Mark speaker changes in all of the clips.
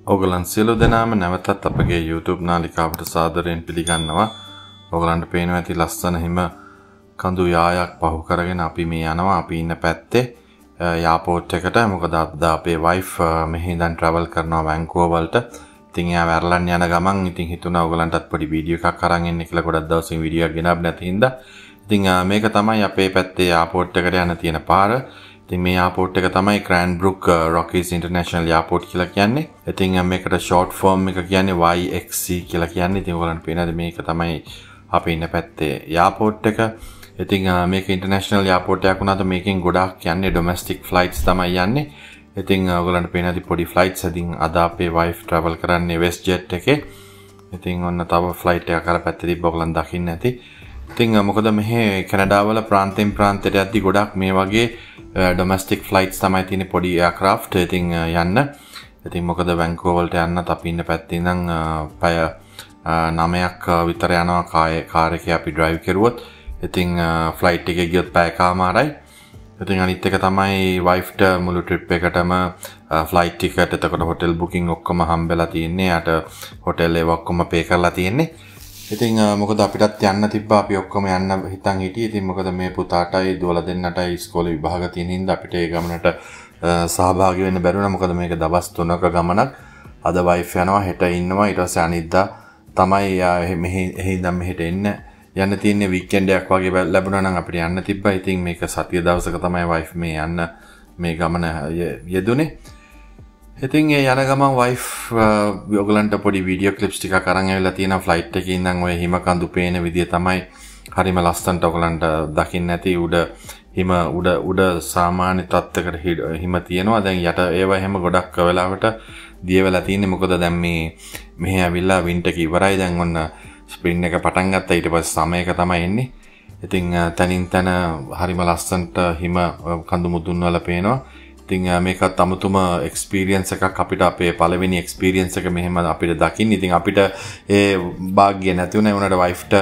Speaker 1: ඔයගලන් සියලු දෙනාම නැවතත් අපගේ YouTube නාලිකාවට සාදරයෙන් පිළිගන්නවා. ඔයගලන්ට පේනවා ඇති ලස්සන හිම කඳු යායක් පහු කරගෙන අපි මේ යනවා. අපි ඉන්න පැත්තේ එයාපෝට් එකට. මොකද අද අපේ wife මෙහි ඉඳන් travel කරනවා වැන්කූවර් වලට. ඉතින් එයා වැරලන් යන ගමන් ඉතින් හිතුණා ඔයගලන්ටත් පොඩි වීඩියෝ එකක් අරන් එන්න කියලා. ගොඩක් දවසින් වීඩියෝ එකක් ගෙනත් නැති හින්දා. ඉතින් මේක තමයි අපේ පැත්තේ එයාපෝට් එකට යන තියෙන පාර. ඉතින් මේ එයාපෝට් එක තමයි Cranbrook Rockies International Airport කියලා කියන්නේ. ඉතින් මේකට short form එක කියන්නේ YXC කියලා කියන්නේ. ඉතින් ඔයගලන්ට පේනද මේක තමයි අපි ඉන්න පැත්තේ එයාපෝට් එක. ඉතින් මේක international airport එකක් වුණාට මේකෙන් ගොඩාක් යන්නේ domestic flights තමයි යන්නේ. ඉතින් ඔයගලන්ට පේනද පොඩි flights ඉතින් අද අපේ wife travel කරන්නේ WestJet එකේ. ඉතින් ඔන්න තව flight එකක් අර පැත්තේ තිබ්බ ඔයගලන් දකින්න ඇති. ඉතින් මොකද මෙහි කැනඩාවල ප්‍රාන්තෙන් ප්‍රාන්තයට යද්දි ගොඩක් මේ වගේ domestic flights තමයි තියෙන්නේ පොඩි aircraft. ඉතින් යන්න. ඉතින් මොකද වැන්කූවර් වලට යන්නත් අපි ඉන්න පැත්තේ ඉඳන් පැය 9ක් විතර යනවා කාර් එකේ අපි drive කරුවොත්. ඉතින් flight එකේ ගියොත් පැය කමාරයි. ඉතින් අනිත් එක තමයි wife ට මුළු trip එකටම flight ticket එතකොට hotel booking ඔක්කොම හම්බෙලා තියෙන්නේ. යාට hotel ඒවා ඔක්කොම pay කරලා තියෙන්නේ. ඉතින් මොකද අපිටත් යන්න තිබ්බා අපි ඔක්කොම යන්න හිතන් හිටියේ. ඉතින් මොකද මේ පුතාටයි දුවලා දෙන්නටයි ඉස්කෝලේ විභාග තියෙන හින්දා අපිට ඒ ගමනට සහභාගී වෙන්න බැරි වුණා. මොකද මේක දවස් 3ක ගමනක්. අද වයිෆ් යනවා, හෙට ඉන්නවා, ඊට පස්සේ අනිද්දා තමයි මෙහි ඉඳන් මෙහෙට යන්න තියෙන්නේ. වීකෙන්ඩ් එකක් වගේ ලැබුණා නම් අපිට යන්න තිබ්බා. ඉතින් මේක සතිය දවසක තමයි වයිෆ් මේ යන්න මේ ගමන යෙදුනේ. ඉතින් ඒ යන ගමන් wife ඔයගලන්ට පොඩි වීඩියෝ ක්ලිප්ස් ටිකක් අරන් ඇවිල්ලා තියෙනවා. ෆ්ලයිට් එකේ ඉඳන් ඔය හිම කඳු පේන විදිය තමයි හරිම ලස්සනට ඔයගලන්ට දකින්න ඇති. උඩ සාමාන්‍ය තත්ත්වයකට හිම තියෙනවා. දැන් යට ඒවා හැම ගොඩක් වෙලාවට දිය වෙලා තියෙන්නේ. මොකද දැන් මෙහෙ ඇවිල්ලා වින්ටර් එක ඉවරයි. දැන් ඔන්න ස්ප්‍රින්ග් එක පටන් ගත්තා. ඊට පස්සේ සමයක තමයි එන්නේ. ඉතින් තනින් තන හරිම ලස්සනට හිම කඳු මුදුන් වල පේනවා. ඉතින් මේකත් අමුතුම එක්ස්පීරියන්ස් එකක් අපිට අපේ පළවෙනි එක්ස්පීරියන්ස් එක මෙහෙම අපිට දකින්න. ඉතින් අපිට ඒ වාග්ය නැති වුණා. උනට වයිෆ්ට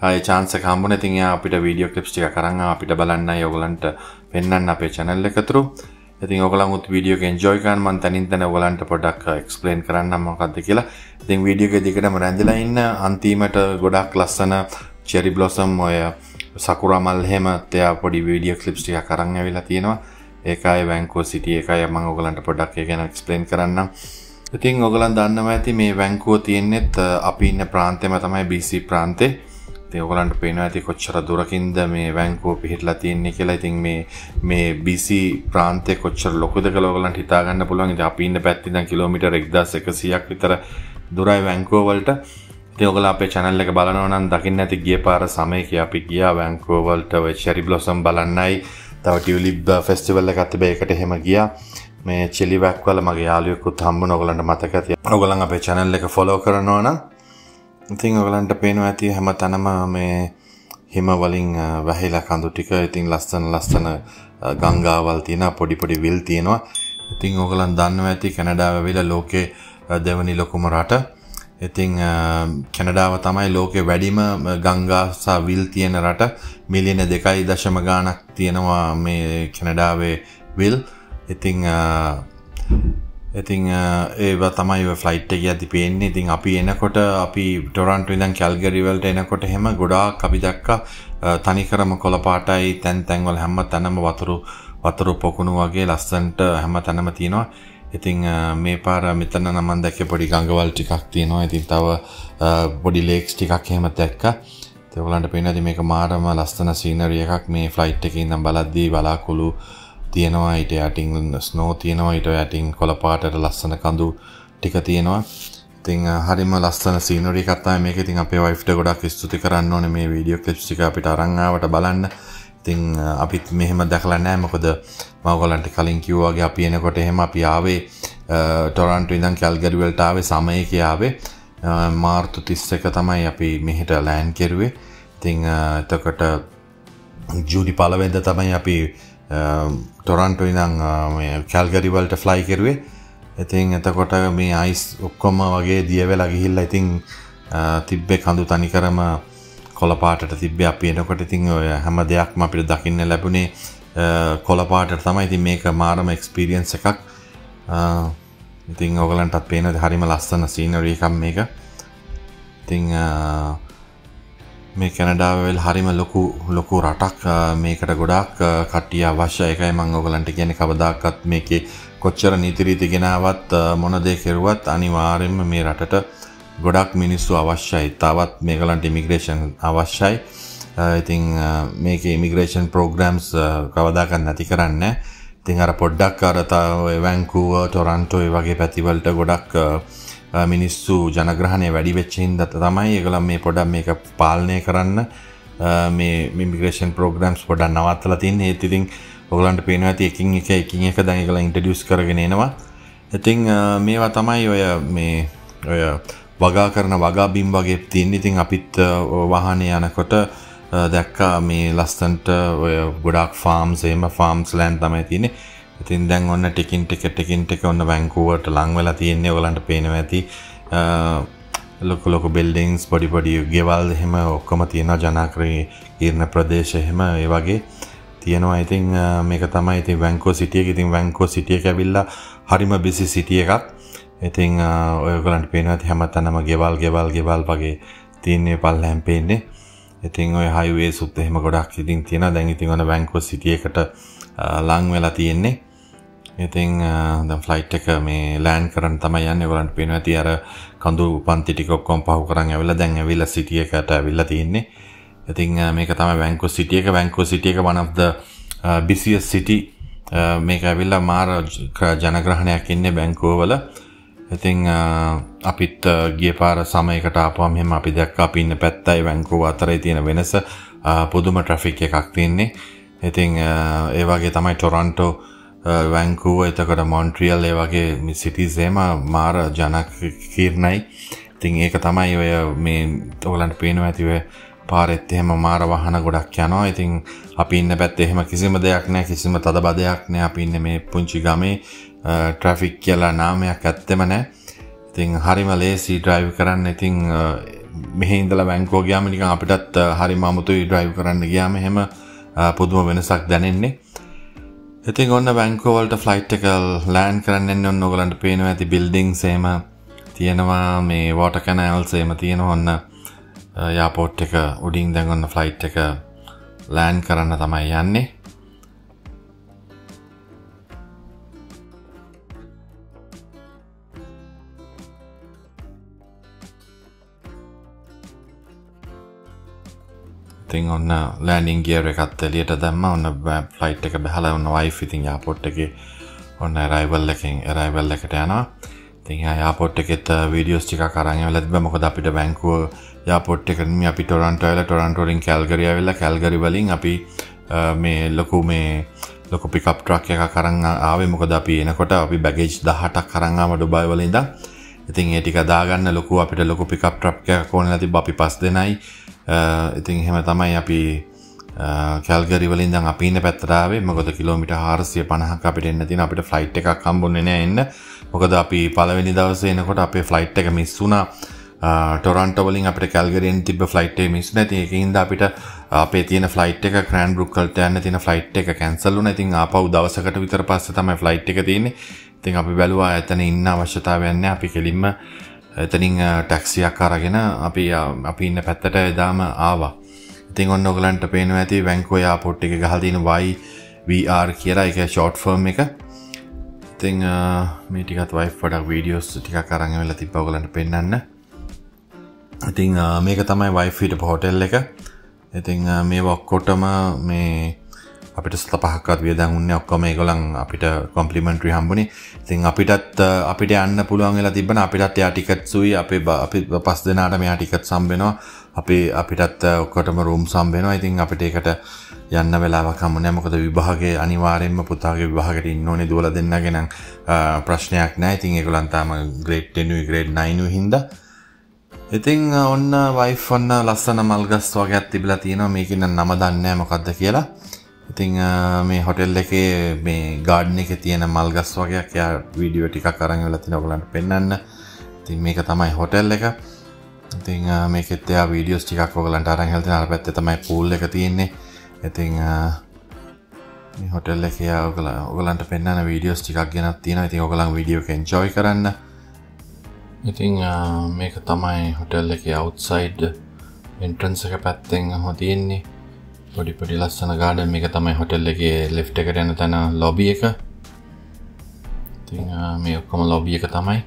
Speaker 1: ඒ chance එක හම්බුනේ. ඉතින් එයා අපිට වීඩියෝ ක්ලිප්ස් ටිකක් අරන් අපිට බලන්නයි ඔයගලන්ට පෙන්වන්න අපේ channel එක තුරු. ඉතින් ඔයගලන්ත් වීඩියෝ එක enjoy කරන්න. මම තනින් තන ඔයගලන්ට පොඩ්ඩක් explain කරන්නම් මොකක්ද කියලා. ඉතින් වීඩියෝ එක දිගටම රැඳිලා ඉන්න. අන්තිමට ගොඩක් ලස්සන cherry blossom ඔය sakura මල් හැම තියා පොඩි වීඩියෝ ක්ලිප්ස් ටිකක් අරන් ඇවිල්ලා තියෙනවා. ඒකයි වැන්කූවර් සිටි එකයි මම ඔයගලන්ට පොඩ්ඩක් ඒක ගැන එක්ස්ප්ලেইন කරන්නම්. ඉතින් ඔයගලන් දන්නවා ඇති මේ වැන්කූවර් තියෙන්නේත් අපි ඉන්න ප්‍රාන්තෙම තමයි BC ප්‍රාන්තේ. ඉතින් ඔයගලන්ට පේනවා ඇති කොච්චර දුරකින්ද මේ වැන්කූවර් පිහිටලා තියෙන්නේ කියලා. ඉතින් මේ BC ප්‍රාන්තේ කොච්චර ලොකුද කියලා ඔයගලන්ට හිතා ගන්න පුළුවන්. ඉතින් අපි ඉන්න පැත්තේ ඉඳන් කිලෝමීටර් 1100ක් විතර දුරයි වැන්කූවර් වලට. ඉතින් ඔයගලන් අපේ channel එක බලනවා නම් දකින්න ඇති ගිය පාර සමයක අපි ගියා වැන්කූවර් වලට ඔය cherry blossom බලන්නයි. තව ටියුලිප් ෆෙස්ටිවල් එකක් තිබේ. ඒකට එහෙම ගියා. මේ චිලිවැක් වල මගේ යාළුවෙකුත් හම්බුණා. ඔයගලන්ට මතක ඇති. ඔයගලන් අපේ channel එක follow කරනවා නම් ඉතින් ඔයගලන්ට පේනවා ඇති හැමතැනම මේ හිම වලින් වැහිලා කඳු ටික. ඉතින් ලස්සන ගංගාවල් තියෙනවා. පොඩි විල් තියෙනවා. ඉතින් ඔයගලන් දන්නවා ඇති කැනඩාව ඇවිල්ලා ලෝකේ දෙවනි ලොකුම රට. ඉතින් කැනඩාව තමයි ලෝකේ වැඩිම ගංගා සහ විල් තියෙන රට. මිලියන 2.0 ගාණක් තියෙනවා මේ කැනඩාවේ විල්. ඉතින් ඒවා තමයි ඔය ෆ්ලයිට් එකේ යද්දි පේන්නේ. ඉතින් අපි එනකොට අපි ටොරන්ටෝ ඉඳන් කැල්ගරි වලට එනකොට එහෙම ගොඩාක් අපි දැක්කා තනිකරම කොළ පාටයි. තැන් වල හැම තැනම වතුරු පොකුණු වගේ ලස්සනට හැම තැනම තියෙනවා. ඉතින් මේ පාර මෙතන නම් මම දැක්කේ පොඩි ගංගවල් ටිකක් තියෙනවා. ඉතින් තව පොඩි ලේක්ස් ටිකක් එහෙම දැක්කා. ඉතින් ඔයගලන්ට පේනවාද මේක මාරම ලස්සන සීනරි එකක්. මේ ෆ්ලයිට් එකේ ඉඳන් බලද්දී බලාකුළු තියෙනවා. ඊට යටින් ස්නෝ තියෙනවා. ඊට යටින් කොළ පාටට ලස්සන කඳු ටික තියෙනවා. ඉතින් හරිම ලස්සන සීනරි එකක් තමයි මේක. ඉතින් අපේ වයිෆ්ට ගොඩක් ස්තුති කරන්න ඕනේ මේ වීඩියෝ ක්ලිප්ස් ටික අපිට අරන් ආවට බලන්න. ඉතින් අපිත් මෙහෙම දැකලා නැහැ. මොකද මම ඔයගලන්ට කලින් කිව්වා වගේ අපි එනකොට එහෙම අපි ආවේ ටොරන්ටෝ ඉඳන් කැල්ගරි වලට ආවේ සමයක ආවේ. මාර්තු 31 තමයි අපි මෙහෙට ලෑන්ඩ් කරුවේ. ඉතින් එතකොට ජූනි 1 වෙනිදා තමයි අපි ටොරන්ටෝ ඉඳන් මේ කැල්ගරි වලට ෆ්ලයි කරුවේ. ඉතින් එතකොට මේ අයිස් ඔක්කොම වගේ දිය වෙලා ගිහිල්ලා ඉතින් තිබ්බේ කඳු තනිකරම කොළ පාටට තිබ්බේ. අපි එනකොට ඉතින් ඔය හැම දෙයක්ම අපිට දකින්න ලැබුණේ කොළ පාටට තමයි. ඉතින් මේක මාරම එක්ස්පීරියන්ස් එකක්. ඉතින් ඔයගලන්ටත් පේනවා හරිම ලස්සන සීනරි එකක් මේක. ඉතින් මේ කැනඩාව වෙල හරිම ලොකු රටක් මේකට ගොඩාක් කට්ටිය අවශ්‍යයි. ඒකයි මම ඔයගලන්ට කියන්නේ කවදාකවත් මේකේ කොච්චර නීති රීති ගෙනාවත් මොන දේ කෙරුවත් අනිවාර්යයෙන්ම මේ රටට ගොඩක් මිනිස්සු අවශ්‍යයි. තවත් මේගලන්ට ඉමිග්‍රේෂන් අවශ්‍යයි. ඉතින් මේකේ ඉමිග්‍රේෂන් ප්‍රෝග්‍රෑම්ස් කවදාකවත් නැති කරන්නේ. ඉතින් අර පොඩ්ඩක් අර වැන්කූවර් ටොරන්ටෝ ඒ වගේ පැතිවලට ගොඩක් මිනිස්සු ජනග්‍රහණය වැඩි වෙච්ච හින්දා තමයි ඒගොල්ලන් මේ පොඩක් මේක පාලනය කරන්න මේ ඉමිග්‍රේෂන් ප්‍රෝග්‍රෑම්ස් පොඩක් නවත්තලා තින්නේ. ඒත් ඉතින් ඔයගලන්ට පේනවා ඇති එකින් එක දැන් ඒගොල්ලන් ඉන්ට්‍රොඩියුස් කරගෙන එනවා. ඉතින් මේවා තමයි ඔය වගා කරන වගා බිම් වගේ තියෙන්නේ. ඉතින් අපිත් වාහනේ යනකොට දැක්කා මේ ලස්සන්ට ඔය ගොඩක් ෆාම්ස් ලෑන්ඩ් තමයි තියෙන්නේ. ඉතින් දැන් ඔන්න ටිකින් ටික ඔන්න වැන්කූවර්ට ලං වෙලා තියෙන්නේ. ඔයගලන්ට පේනවා ඇති ලොකු බිල්ඩින්ග්ස් පොඩි ගෙවල් එහෙම ඔක්කොම තියෙනවා. ජනාකීර්ණ ප්‍රදේශ එහෙම ඒ වගේ තියෙනවා. ඉතින් මේක තමයි ඉතින් වැන්කෝ සිටි එක. ඉතින් වැන්කෝ සිටි එක ඇවිල්ලා හරිම බිසි සිටි එකක්. ඉතින් ඔයගලන්ට පේනවා ඇති හැමතැනම ගෙවල් වගේ තියෙන්නේ පල්ලෙන් පේන්නේ. ඉතින් ඔය හයිවේස් උත් එහෙම ගොඩක් ඉතින් තියෙනවා. දැන් ඉතින් ඔන්න වැන්කෝ සිටි එකට ලං වෙලා තියෙන්නේ. ඉතින් දැන් ෆ්ලයිට් එක මේ ලෑන්ඩ් කරන්න තමයි යන්නේ. ඔයගලන්ට පේනවා ඇති අර කඳු පන්ති ටික ඔක්කොම පහු කරන් ඇවිල්ලා දැන් ඇවිල්ලා සිටි එකට ඇවිල්ලා තියෙන්නේ. ඉතින් මේක තමයි වැන්කෝ සිටි එක. වැන්කෝ සිටි එක one of the busiest city. මේක ඇවිල්ලා මාර ජනග්‍රහණයක් ඉන්නේ වැන්කූවර් වල. ඉතින් අපිත් ගිය පාර සමයකට ආපුවම එහෙම අපි දැක්කා අපි ඉන්න පැත්තයි වැන්කූවර් අතරේ තියෙන වෙනස පුදුම ට්‍රැෆික් එකක් තියෙන්නේ. ඉතින් ඒ වගේ තමයි ටොරන්ටෝ වැන්කූවර් එතකොට මොන්ට්‍රියල් ඒ වගේ සිටිස් එහෙම මාර ජනකීර්ණයි. ඉතින් ඒක තමයි ඔය මේ ඔයගලන්ට පේනවා ඇති ඔය පාරෙත් එහෙම මාර වාහන ගොඩක් යනවා. ඉතින් අපි ඉන්න පැත්තේ එහෙම කිසිම දෙයක් නැහැ. කිසිම තදබදයක් නැහැ. අපි ඉන්නේ මේ පුංචි ගමේ ට්‍රැෆික් කියලා නාමයක් ඇත්තෙම නැහැ. ඉතින් හරිම ලේසි ඩ්‍රයිව් කරන්න. ඉතින් මෙහි ඉඳලා වැන්කූවර් ගියාම නිකන් අපිටත් හරිම අමුතුයි ඩ්‍රයිව් කරන්න ගියාම එහෙම පුදුම වෙනසක් දැනෙන්නේ. ඉතින් ඔන්න වැන්කූවර් වලට ෆ්ලයිට් එක ලෑන්ඩ් කරන්න එන්නේ. ඔන්න ඔයගලන්ට පේනවා ඇති බිල්ඩින්ග්ස් එහෙම තියෙනවා. මේ වෝටර් කැනල්ස් එහෙම තියෙනවා. ඔන්න එයාපෝට් එක උඩින් දැන් ඔන්න ෆ්ලයිට් එක ලෑන්ඩ් කරන්න තමයි යන්නේ. ඉතින් ඔන්න ලෑන්ඩින් ගියර් එකත් එළියට දැම්මා. ඔන්න ෆ්ලයිට් එක බහලා ඔන්න වයිෆ් ඉතින් එයාපෝට් එකේ ඔන්න අරයිවල් එකට යනවා. ඉතින් එයාපෝට් එකෙත් වීඩියෝස් ටිකක් අරන් ඇවිල්ලා තිබ්බා. මොකද අපිට වැන්කූවර් එයාපෝට් එක නෙමෙයි අපි ටොරන්ටෝ ඇවිල්ලා ටොරන්ටෝ වලින් කැල්ගරි ඇවිල්ලා කැල්ගරි වලින් අපි මේ ලොකු පිකප් ට්‍රක් එකක් අරන් ආවේ. මොකද අපි එනකොට අපි බැගේජ් 18ක් අරන් ආව ඩුබායි වල ඉඳන්. ඉතින් ඒ ටික දාගන්න අපිට ලොකු පිකප් ට්‍රක් එකක් ඕනෙලා තිබ්බා. අපි 5 දෙනයි. ඉතින් එහෙම තමයි අපි කැල්ගරි වලින් ඉඳන් අපි ඉන්න පැත්තට ආවේ. මොකද කිලෝමීටර් 450ක් අපිට එන්න තියෙන. අපිට ෆ්ලයිට් එකක් හම්බුනේ නෑ එන්න. මොකද අපි පළවෙනි දවසේ එනකොට අපේ ෆ්ලයිට් එක මිස් වුණා. ටොරන්ටෝ වලින් අපිට කැල්ගරියෙන් තිබ්බ ෆ්ලයිට් එක මිස් නැති. ඒකින්ද අපිට අපේ තියෙන ෆ්ලයිට් එක ක්‍රෑන්බ්‍රුක් වලට යන්න තියෙන ෆ්ලයිට් එක කැන්සල් වුණා. ඉතින් ආපහු දවසකට විතර පස්සේ තමයි ෆ්ලයිට් එක තියෙන්නේ. ඉතින් අපි බැලුවා එතන ඉන්න අවශ්‍යතාවයක් නැහැ. අපි කෙලින්ම එතනින් ටැක්සියක් අරගෙන අපි ඉන්න පැත්තට එදාම ආවා. ඉතින් ඔන්න ඔයගලන්ට පේනවා ඇති වැන්කූවර් එයාපෝට් එකේ ගහලා තියෙන YVR කියලා ඒක ෂෝට් ෆෝම් එක. ඉතින් මේ ටිකත් වයිෆ් පොඩක් වීඩියෝස් ටිකක් අරන් ඇවිල්ලා තිබ්බා ඔයගලන්ට පෙන්නන්න. ඉතින් මේක තමයි වයිෆ් හිටපු හොටෙල් එක. ඉතින් මේ ඔක්කොටම මේ අපිට සත පහක්වත් වියදම් උන්නේ. ඔක්කොම ඒගොල්ලන් අපිට කොම්ප්ලිමන්ටරි හම්බුනේ. ඉතින් අපිට යන්න පුළුවන් වෙලා තිබ්බන. අපිටත් එයා ටිකට්ස් උයි. අපි 5 දෙනාට මෙයා ටිකට්ස් හම්බ වෙනවා. අපිටත් ඔක්කොටම රූම්ස් හම්බ වෙනවා. ඉතින් අපිට ඒකට යන්න වෙලාවක් හම්බ නැහැ. මොකද විභාගේ අනිවාර්යෙන්ම පුතාගේ විභාගෙට ඉන්න ඕනේ. දුවලා දෙන්නගේ නම් ප්‍රශ්නයක් නැහැ. ඉතින් ඒගොල්ලන් තාම ග්‍රේඩ් 10 උයි ග්‍රේඩ් 9 උයි හින්දා. ඉතින් ඔන්න වයිෆ් ඔන්න ලස්සන මල්ගස් වගේක් තිබිලා තියෙනවා. මේකේ නම් නම දන්නේ නැහැ මොකද්ද කියලා. ඉතින් මේ හොටෙල් එකේ මේ ගාඩන් එකේ තියෙන මල්ගස් වගේක් යා වීඩියෝ ටිකක් අරන් ඉවලා තිනවා ඔයගලන්ට පෙන්නන්න. ඉතින් මේක තමයි හොටෙල් එක. ඉතින් මේකෙත් යා වීඩියෝස් ටිකක් ඔයගලන්ට අරන් ඉවලා තිනවා. අර පැත්තේ තමයි pool එක තියෙන්නේ. ඉතින් මේ හොටෙල් එකේ ඔයගලන්ට පෙන්වන වීඩියෝස් ටිකක් ගෙනත් තියෙනවා. ඉතින් ඔයගලන් වීඩියෝ එක එන්ජොයි කරන්න. ඉතින් මේක තමයි හොටෙල් එකේ අවුට්සයිඩ් එන්ට්‍රන්ස් එක පැත්තෙන් තියෙන්නේ. පොඩි ලස්සන ගාඩන්. මේක තමයි හොටෙල් එකේ ලිෆ්ට් එකට යන තැන ලොබි එක. ඉතින් මේ ඔක්කොම ලොබි එක තමයි.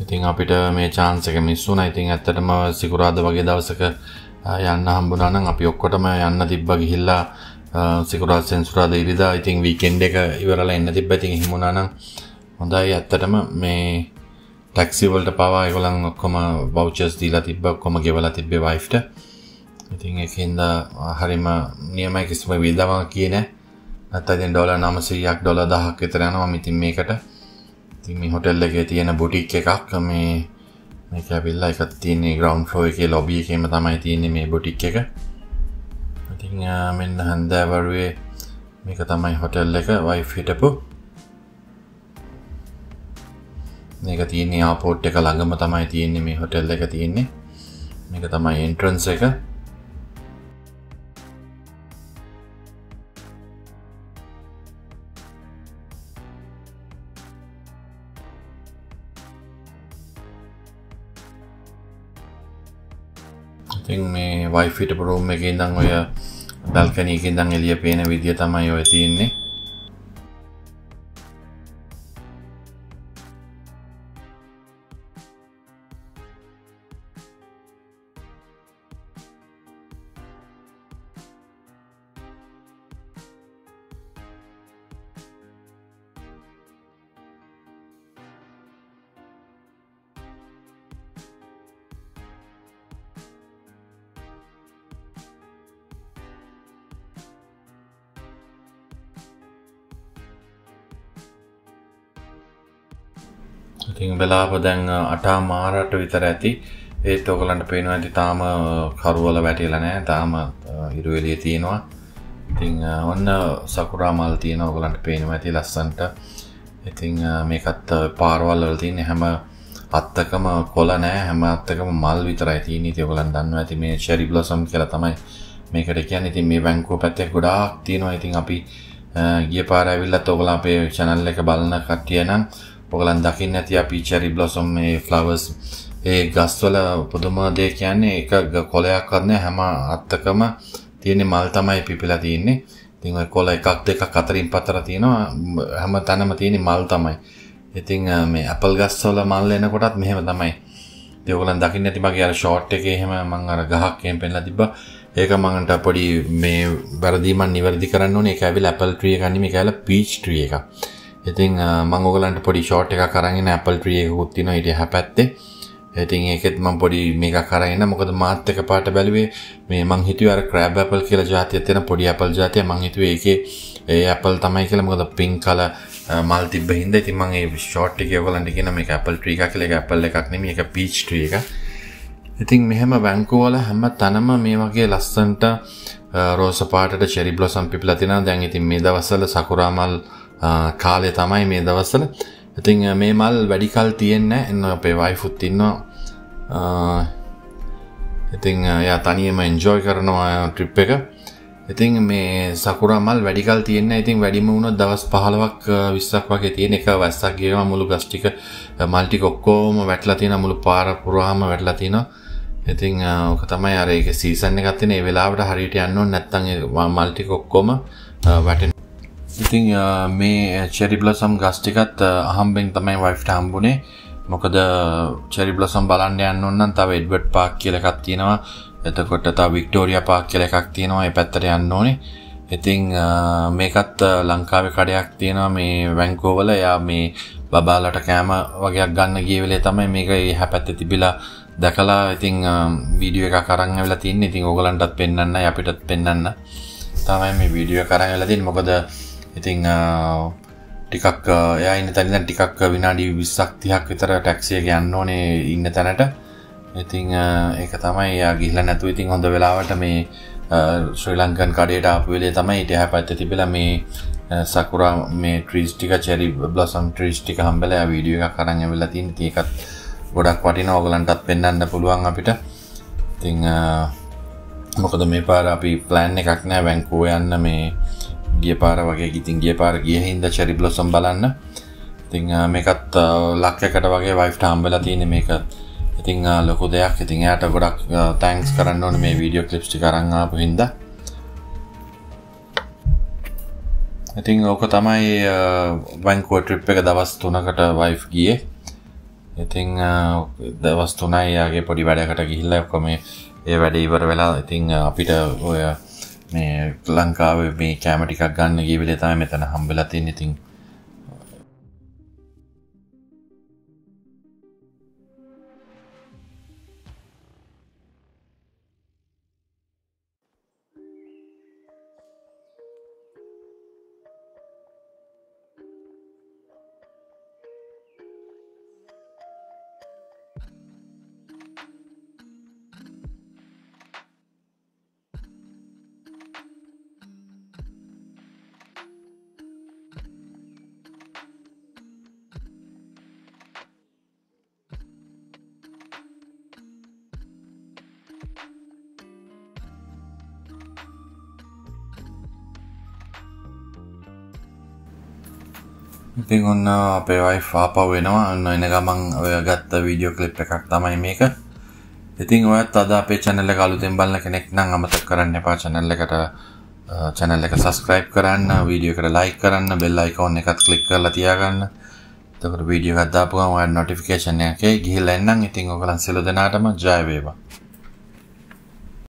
Speaker 1: ඉතින් අපිට මේ chance එක මිස් වුණා. ඉතින් ඇත්තටම සිකුරාදා වගේ දවසක යන්න හම්බුණා නම් අපි ඔක්කොටම යන්න තිබ්බා ගිහිල්ලා සිකුරාදා සෙන්සුරාදා ඉරිදා ඉතින් වීකෙන්ඩ් එක ඉවරලා එන්න තිබ්බා. ඉතින් එහෙම වුණා නම් හොඳයි. ඇත්තටම මේ ටැක්සි වලට පවා ඒගොල්ලන් ඔක්කොම වවුචර්ස් දීලා තිබ්බා. ඔක්කොම ගෙවලා තිබ්බේ වයිෆ්ට. ඉතින් ඒකින්ද හරිම නියමයි කිසිම වේදාවක් කියේ නැහැ. නැත්නම් ඉතින් $900ක් $1000ක් විතර යනවා ඉතින් මේකට. ඉතින් මේ හොටෙල් එකේ තියෙන බුටික් එකක් මේක ඇවිල්ලා එකක් තියෙන්නේ ග්‍රවුන්ඩ් ෆ්ලෝර් එකේ ලොබි එකේම තමයි තියෙන්නේ මේ බුටික් එක. ඉතින් මෙන්න හන්දෑවරුවේ මේක තමයි හොටෙල් එක වයිෆ් හිටපු. මේක තියෙන්නේ එයාපෝට් එක ළඟම තමයි තියෙන්නේ මේ හොටෙල් එක තියෙන්නේ. මේක තමයි එන්ට්‍රන්ස් එක. ඉතින් මේ වයිෆ් හිටපු රූම් එකේ ඉඳන් ඔය බල්කනි එකේ ඉඳන් එළිය පේන විදිය තමයි ඔය තියෙන්නේ. ඉතින් වෙලාව දැන් 8:00 විතර ඇති. ඒත් ඔයගලන්ට පේනවා ඇති තාම කරුවල වැටිලා නැහැ. තාම ඉරු එළිය තියෙනවා. ඉතින් ඔන්න සකුරා මල් තියෙනවා. ඔයගලන්ට පේනවා ඇති ලස්සන්ට. ඉතින් මේකත් පාරවල් වල තියෙන හැම අත්තකම කොළ නැහැ. හැම අත්තකම මල් විතරයි තියෙන්නේ. ඉතින් ඔයගලන් දන්නවා ඇති මේ චෙරි බ්ලොසම් කියලා තමයි මේකට කියන්නේ. ඉතින් මේ වැන්කූවර් පැත්තේ ගොඩාක් තියෙනවා. ඉතින් අපි ගිය පාර ඇවිල්ලත් ඔයගලන් අපේ channel එක බලන කට්ටිය නම් ඔයගලන් දකින්න ඇති අපි චෙරි බ්ලොසම් මේ ෆ්ලවර්ස් ඒ ගස්වල පුදුම දෙයක් කියන්නේ එක කොළයක්වත් නැහැ. හැම අත්තකම තියෙන මල් තමයි පිපිලා තියෙන්නේ. ඉතින් ඔය කොළ එකක් දෙකක් අතරින් පතර තියෙනවා. හැම තැනම තියෙන මල් තමයි. ඉතින් මේ ඇපල් ගස්වල මල් එනකොටත් මෙහෙම තමයි. ඉතින් ඔයගලන් දකින්න ඇති මගේ අර ෂෝට් එකේ එහෙම මම අර ගහක් එහෙම පෙන්නලා තිබ්බා. ඒක මන්ට පොඩි මේ වැරදීමක් නිවැරදි කරන්න ඕනේ. ඒක ඇවිල්ලා ඇපල් ට්‍රී එකක් නෙමෙයි. ඒක ඇවිල්ලා පීච් ට්‍රී එකක්. ඉතින් මම ඔයගලන්ට පොඩි ෂෝට් එකක් අරන් ඉන්න ඇපල් ට්‍රී එකකුත් තියෙනවා ඊට එහා පැත්තේ. ඉතින් ඒකෙත් මම පොඩි මේකක් අරන් ඉන්න. මොකද මාත් එක පාට බැලුවේ මේ මං හිතුවේ අර ක්‍රැබ් ඇපල් කියලා જાතියක් තියෙන පොඩි ඇපල් જાතිය. මං හිතුවේ ඒකේ ඒ ඇපල් තමයි කියලා. මොකද පින්ක් කලර් මල් තිබ්බ හින්දා. ඉතින් මම ඒ ෂෝට් එකේ ඔයගලන්ට කියන මේක ඇපල් ට්‍රී එකක් කියලා. ඒක ඇපල් එකක් නෙමෙයි. ඒක පීච් ට්‍රී එකක්. ඉතින් මෙහෙම වැන්කූවර් වල හැම තැනම මේ වගේ ලස්සනට රෝස පාටට චෙරි බ්ලොසම් පිපිලා තියෙනවා. දැන් ඉතින් මේ දවස්වල සකුරා මල් කාලේ තමයි මේ දවස්වල. ඉතින් මේ මල් වැඩි කල් තියෙන්නේ නැහැ. අපේ වයිෆුත් ඉන්නවා. ඉතින් යා තනියම එන්ජොයි කරනවා ට්‍රිප් එක. ඉතින් මේ සකුරා මල් වැඩි කල් තියෙන්නේ නැහැ. ඉතින් වැඩිම වුණොත් දවස් 15ක් 20ක් වගේ තියෙන එක වැස්සක් ගියම මුළු ගස් ටික මල් ටික ඔක්කොම වැටලා තියෙනවා. මුළු පාර පුරාම වැටලා තියෙනවා. ඉතින් ඔක තමයි අර ඒක සීසන් එකක් තියෙන. ඒ වෙලාවට හරියට යන්න ඕනේ නැත්නම් ඒ මල් ටික ඔක්කොම වැටෙනවා. ඉතින් මේ චෙරි බ්ලොසම් ගස් ටිකත් අහම්බෙන් තමයි වයිෆ්ට හම්බුනේ. මොකද චෙරි බ්ලොසම් බලන්න යන්න ඕන නම් තව එඩ්වර්ඩ් පාක් කියලා එකක් තියෙනවා. එතකොට තව වික්ටෝරියා පාක් කියලා එකක් තියෙනවා. ඒ පැත්තට යන්න ඕනේ. ඉතින් මේකත් ලංකාවේ කඩයක් තියෙනවා මේ වැන්කූවර් වල. එයා මේ බබාලට කෑම වගේක් ගන්න ගිය වෙලේ තමයි මේක එහා පැත්තේ තිබිලා දැකලා ඉතින් වීඩියෝ එකක් අරන් ආවිලා තින්නේ. ඉතින් ඕගලන්ටත් පෙන්වන්නයි අපිටත් පෙන්වන්න තමයි මේ වීඩියෝ එක අරන් ආවිලා තින්නේ. මොකද ඉතින් ටිකක් එයා ඉන්න තැන ඉඳන් ටිකක් විනාඩි 20ක් 30ක් විතර ටැක්සි එක යන්න ඕනේ ඉන්න තැනට. ඉතින් ඒක තමයි එයා ගිහිල්ලා නැතුව ඉතින් හොඳ වෙලාවට මේ ශ්‍රී ලංකන් කඩේට ආපු වෙලේ තමයි ඊට එහා පැත්තේ තිබිලා මේ සකුරා මේ ට්‍රීස් ටික චෙරි බ්ලොසම් ට්‍රීස් ටික හම්බෙලා එයා වීඩියෝ එකක් අරන් ඇවිල්ලා තියෙනවා. ඉතින් ඒකත් ගොඩක් වටිනවා. ඔයගලන්ටත් පෙන්වන්න පුළුවන් අපිට. ඉතින් මොකද මේ පාර අපි ප්ලෑන් එකක් නෑ වැන්කූවර් යන්න මේ ගිය පාර වගේ. ඉතින් ගිය පාර ගිය හින්දා චෙරි බ්ලොසම් බලන්න. ඉතින් මේකත් ලක්යකට වගේ වයිෆ්ට හම්බෙලා තියෙන්නේ මේක. ඉතින් ලොකු දෙයක්. ඉතින් එයාට ගොඩක් තෑන්ක්ස් කරන්න ඕනේ මේ වීඩියෝ ක්ලිප්ස් ටික අරන් ආපු හින්දා. ඉතින් ඕක තමයි වැන්කූවර් ට්‍රිප් එක දවස් 3කට වයිෆ් ගියේ. ඉතින් දවස් 3යි යාගේ පොඩි වැඩකට ගිහිල්ලා ඔක්කොම ඒ වැඩ ඉවර වෙලා ඉතින් අපිට ඔය මේ ලංකාවේ මේ කැම ටිකක් ගන්න ගිය වෙලේ තමයි මෙතන හම්බෙලා තින්නේ. ඉතින් ඔන්න අපේ වයිෆ් ආපහු එනවා. ඔන්න එන ගමන් ඔය ගත්ත වීඩියෝ ක්ලිප් එකක් තමයි මේක. ඉතින් ඔයත් අද අපේ channel එක අලුතෙන් බලන කෙනෙක් නම් අමතක කරන්න එපා channel එක subscribe කරන්න, වීඩියෝ එකට like කරන්න, bell icon එකත් click කරලා තියාගන්න. එතකොට වීඩියෝ එකක් දාපුවම ඔයාලට notification එකේ ගිහිල්ලා එන්නම්. ඉතින් ඔයගලන් සියලු දෙනාටම ජය වේවා.